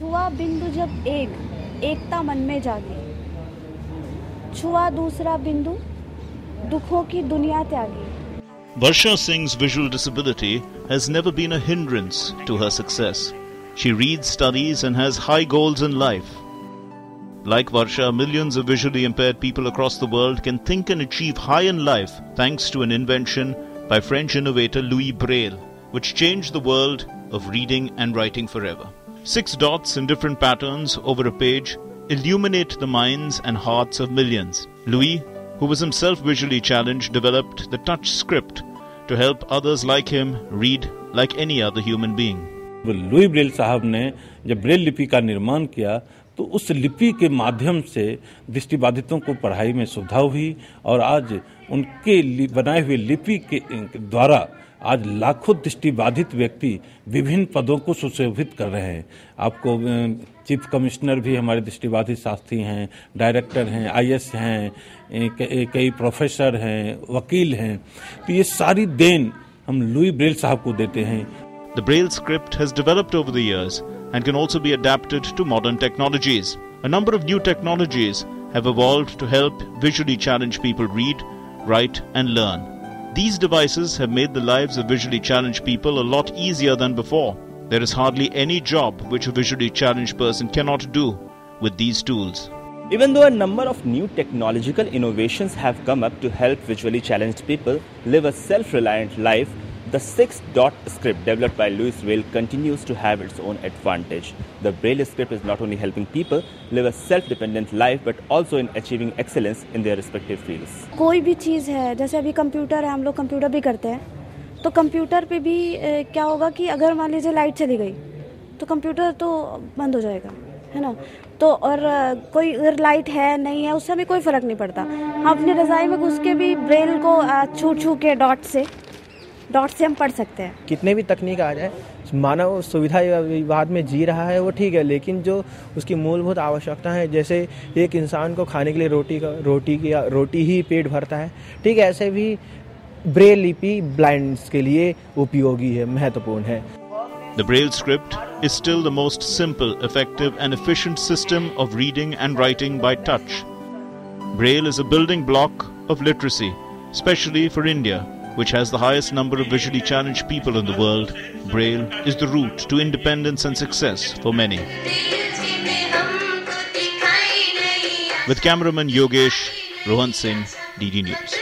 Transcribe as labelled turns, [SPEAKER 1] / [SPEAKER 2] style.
[SPEAKER 1] छुआ बिंदु जब एकता मन में जागी, छुआ दूसरा बिंदु दुखों की दुनिया त्यागी.
[SPEAKER 2] Varsha Singh's visual disability has never been a hindrance to her success. She reads, studies and has high goals in life. Like Varsha, millions of visually impaired people across the world can think and achieve high in life thanks to an invention by French innovator Louis Braille, which changed the world of reading and writing forever. 6 dots in different patterns over a page illuminate the minds and hearts of millions. Louis, who was himself visually challenged, developed the touch script to help others like him read like any other human being.
[SPEAKER 3] Louis Braille साहब ने जब Braille लिपि का निर्माण किया तो उस लिपि के माध्यम से दृष्टिबाधितों को पढ़ाई में सुविधा हुई और आज उनके बनाए हुए लिपि के द्वारा आज लाखों दृष्टिबाधित व्यक्ति विभिन्न पदों को सुशोभित कर रहे हैं. आपको चीफ कमिश्नर भी हमारे दृष्टिबाधित साथी हैं, डायरेक्टर हैं, आईएएस हैं, कई प्रोफेसर हैं, वकील हैं. तो ये सारी देन हम लुई ब्रेल साहब को देते हैं.
[SPEAKER 2] The Braille script has developed over the years and can also be adapted to modern technologies. A number of new technologies have evolved to help visually challenged people read, write and learn. These devices have made the lives of visually challenged people a lot easier than before. There is hardly any job which a visually challenged person cannot do with these tools.
[SPEAKER 4] Even though a number of new technological innovations have come up to help visually challenged people live a self-reliant life, the 6-dot script developed by Louis Braille continues to have its own advantage. The Braille script is not only helping people live a self-dependent life but also in achieving excellence in their respective fields.
[SPEAKER 1] कोई भी चीज़ है, जैसे अभी computer है, हम लोग computer भी करते हैं, तो कंप्यूटर पे भी क्या होगा कि अगर मान लीजिए लाइट चली गई तो कंप्यूटर तो बंद हो जाएगा, है ना. तो और कोई अगर लाइट है नहीं है उससे हमें कोई फ़र्क नहीं पड़ता. हम अपनी रज़ाई में घुस के भी ब्रेल को छू के डॉट से हम पढ़ सकते हैं.
[SPEAKER 5] कितने भी तकनीक आ जाए, मानव सुविधावाद में जी रहा है वो ठीक है, लेकिन जो उसकी मूलभूत आवश्यकता है, जैसे एक इंसान को खाने के लिए रोटी ही पेट भरता है, ठीक है, ऐसे भी ब्रेल लिपि ब्लाइंड्स के लिए उपयोगी है, महत्वपूर्ण है.
[SPEAKER 2] The Braille script is still the most simple, effective and efficient system of reading and writing by touch. Braille is a building block of literacy, especially for India, which has the highest number of visually challenged people in the world. Braille is the route to independence and success for many. With cameraman Yogesh, Rohan Singh, DD News.